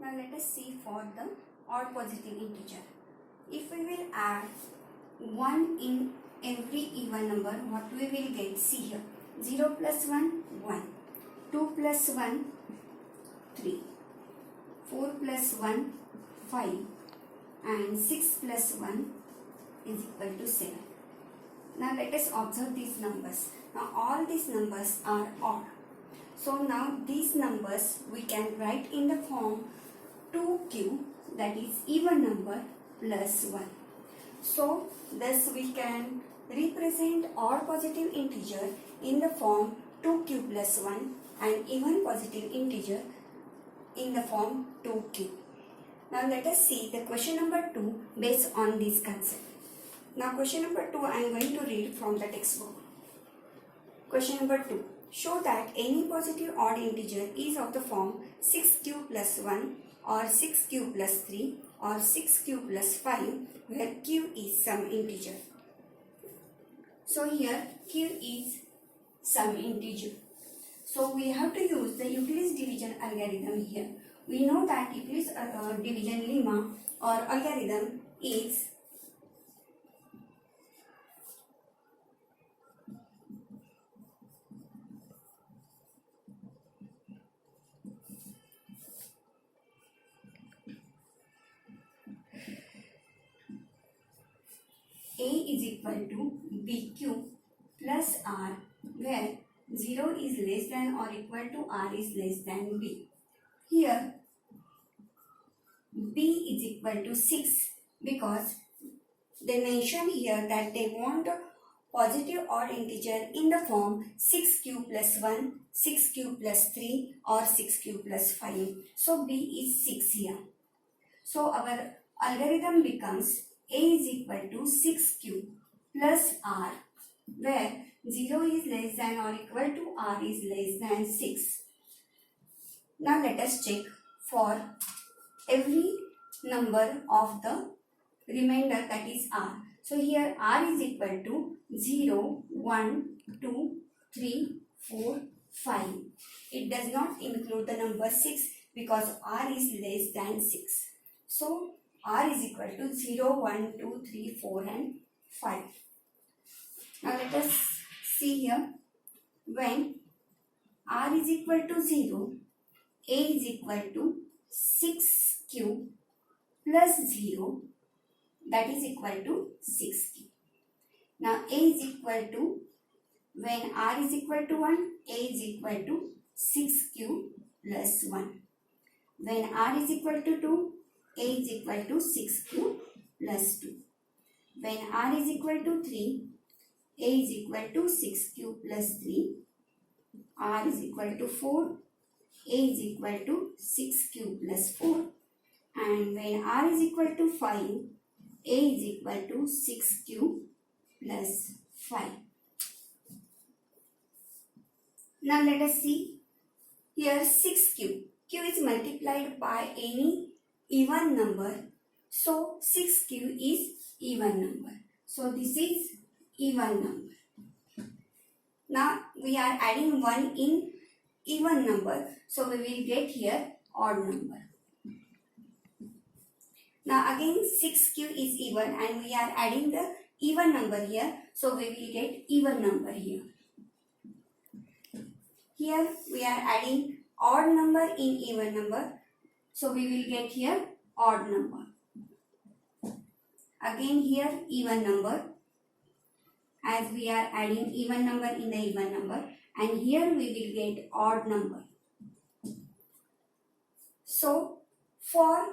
Now let us see for the odd positive integer. If we will add 1 in every even number, what we will get? See here, 0 plus 1, 1, 2 plus 1, 3, 4 plus 1, 5, and 6 plus 1 is equal to 7. Now let us observe these numbers. Now all these numbers are odd. So now these numbers we can write in the form 2q, that is even number, plus 1. So thus we can represent odd positive integer in the form 2q plus 1 and even positive integer in the form 2q. Now let us see the question number 2 based on this concept. Now question number 2 I am going to read from the textbook. Question number 2. Show that any positive odd integer is of the form 6q plus 1 or 6q plus 3 or 6q plus 5 where q is some integer. So here q is some integer. So we have to use the Euclid's division algorithm here. We know that Euclid's division lemma or algorithm is A is equal to BQ plus R, where 0 is less than or equal to R is less than B. Here B is equal to 6 because they mention here that they want a positive odd integer in the form 6q plus 1, 6q plus 3 or 6q plus 5. So B is 6 here. So our algorithm becomes A is equal to 6q plus R, where 0 is less than or equal to R is less than 6. Now let us check for every number of the remainder, that is R. So here R is equal to 0, 1, 2, 3, 4, 5. It does not include the number 6 because R is less than 6. So R is equal to 0, 1, 2, 3, 4 and 5. Now let us see here, when R is equal to 0, A is equal to 6q plus 0, that is equal to 6q. Now A is equal to, when R is equal to 1, A is equal to 6q plus 1. When R is equal to 2, A is equal to 6q plus 2. When R is equal to 3, A is equal to 6q plus 3. R is equal to 4, A is equal to 6q plus 4. And when R is equal to 5, A is equal to 6q plus 5. Now let us see here 6q. Q is multiplied by any even number. So 6q is even number. So this is even number. Now we are adding 1 in even number. So we will get here odd number. Now again 6q is even and we are adding the even number here. So we will get even number here. Here we are adding odd number in even number. So we will get here odd number. Again here even number, as we are adding even number in the even number, and here we will get odd number. So for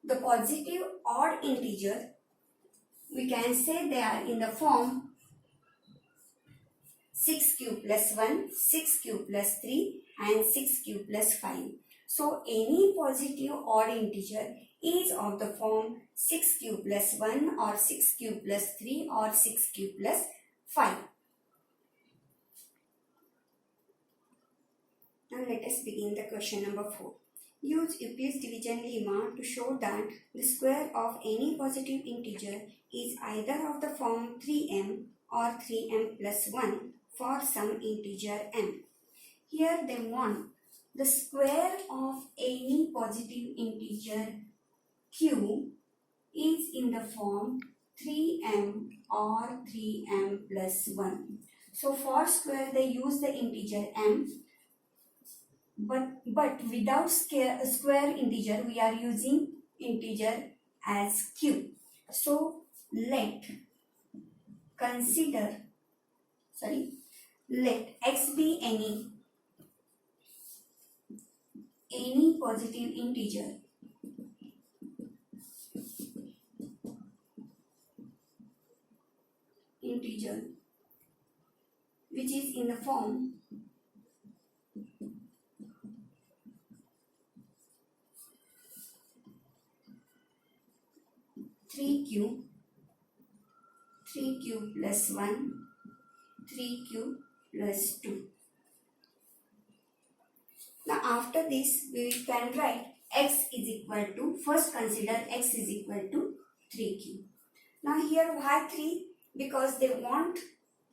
the positive odd integer, we can say they are in the form 6q plus 1, 6q plus 3 and 6q plus 5. So any positive odd integer is of the form 6q plus 1 or 6q plus 3 or 6q plus 5. Now let us begin the question number 4. Use Euclid's division lemma to show that the square of any positive integer is either of the form 3m or 3m plus 1 for some integer m. Here they want the square of any positive integer q is in the form 3m or 3m plus 1. So for square they use the integer m, but without square integer we are using integer as q. So let x be any positive integer which is in the form 3q plus 1, 3q plus 2. Now after this we can write x is equal to, first consider x is equal to 3q. Now here why 3? Because they want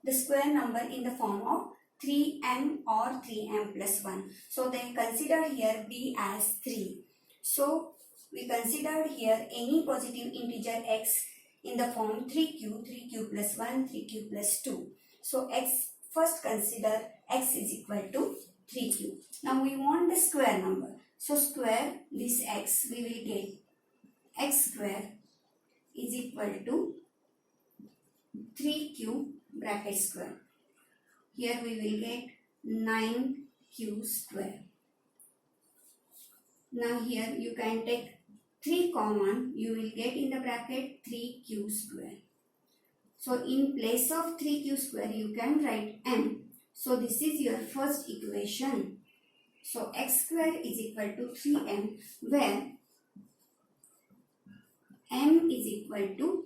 the square number in the form of 3m or 3m plus 1. So they consider here b as 3. So we considered here any positive integer x in the form 3q plus 1, 3q plus 2. So first consider x is equal to 3q. Now we want the square number. So square this x, we will get x square is equal to 3q bracket square. Here we will get 9q square. Now here you can take 3 common, you will get in the bracket 3q square. So in place of 3q square you can write m. So this is your first equation. So x square is equal to 3m, where m is equal to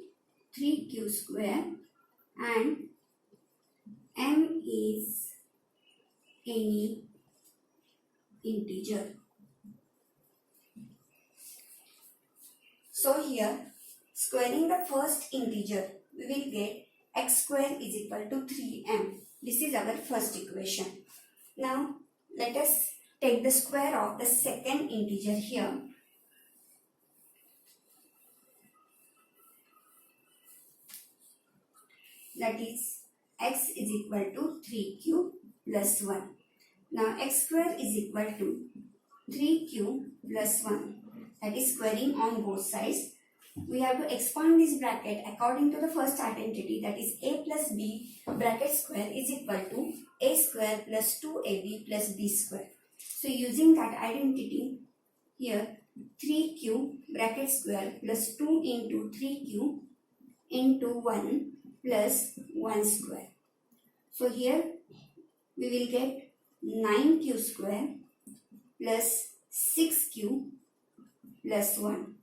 3q square and m is any integer. So here squaring the first integer we will get x square is equal to 3m. This is our first equation. Now let us take the square of the second integer here. That is x is equal to 3q plus 1. Now x square is equal to 3q plus 1. That is squaring on both sides. We have to expand this bracket according to the first identity, that is a plus b bracket square is equal to a square plus 2ab plus b square. So using that identity here 3q bracket square plus 2 into 3q into 1 plus 1 square. So here we will get 9q square plus 6q plus 1.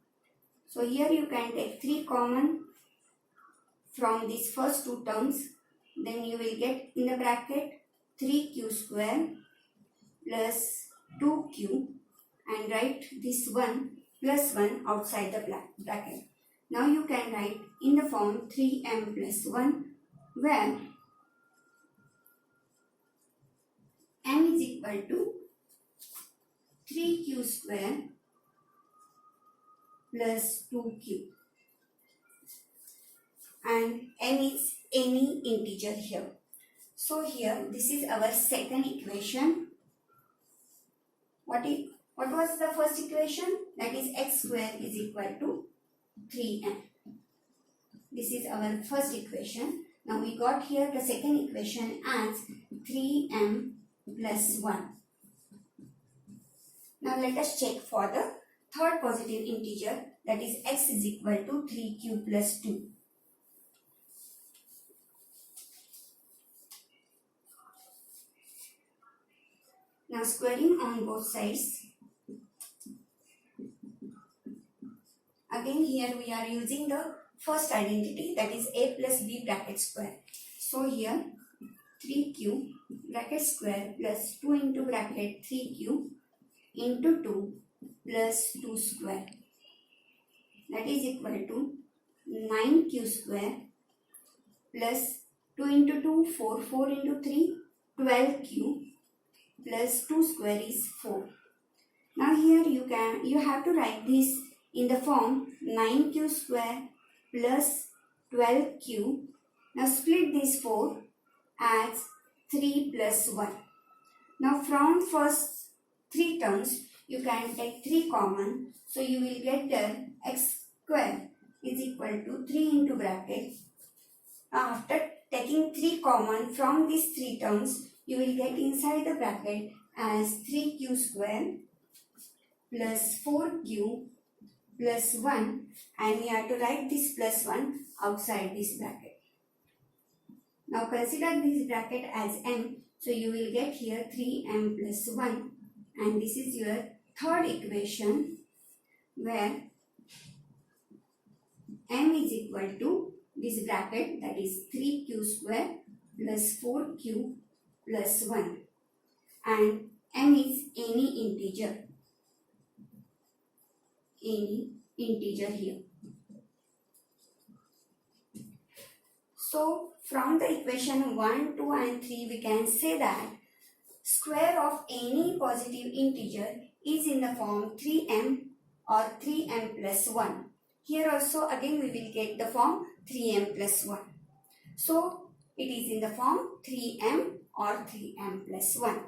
So here you can take 3 common from these first two terms. Then you will get in the bracket 3q square plus 2q and write this 1 plus 1 outside the bracket. Now you can write in the form 3m plus 1, where m is equal to 3q square plus 2q and n is any integer here. So here this is our second equation. What was the first equation? That is x square is equal to 3m. This is our first equation. Now we got here the second equation as 3m plus 1. Now let us check for the third positive integer, that is x is equal to 3q plus 2. Now squaring on both sides. Again here we are using the first identity, that is a plus b bracket square. So here 3q bracket square plus 2 into bracket 3q into 2 plus 2 square, that is equal to 9q square plus 2 into 2 4, 4 into 3 12q plus 2 square is 4. Now here you have to write this in the form 9q square plus 12q. Now split this 4 as 3 plus 1. Now from first 3 terms you can take 3 common. So you will get the x square is equal to 3 into bracket. After taking 3 common from these 3 terms, you will get inside the bracket as 3q square plus 4q plus 1, and you have to write this plus 1 outside this bracket. Now consider this bracket as m, so you will get here 3m plus 1, and this is your third equation where m is equal to this bracket, that is 3q square plus 4q plus 1, and m is any integer here. So from the equation 1, 2 and 3 we can say that square of any positive integer is in the form 3m or 3m plus 1. Here also again we will get the form 3m plus 1. So it is in the form 3m or 3m plus 1.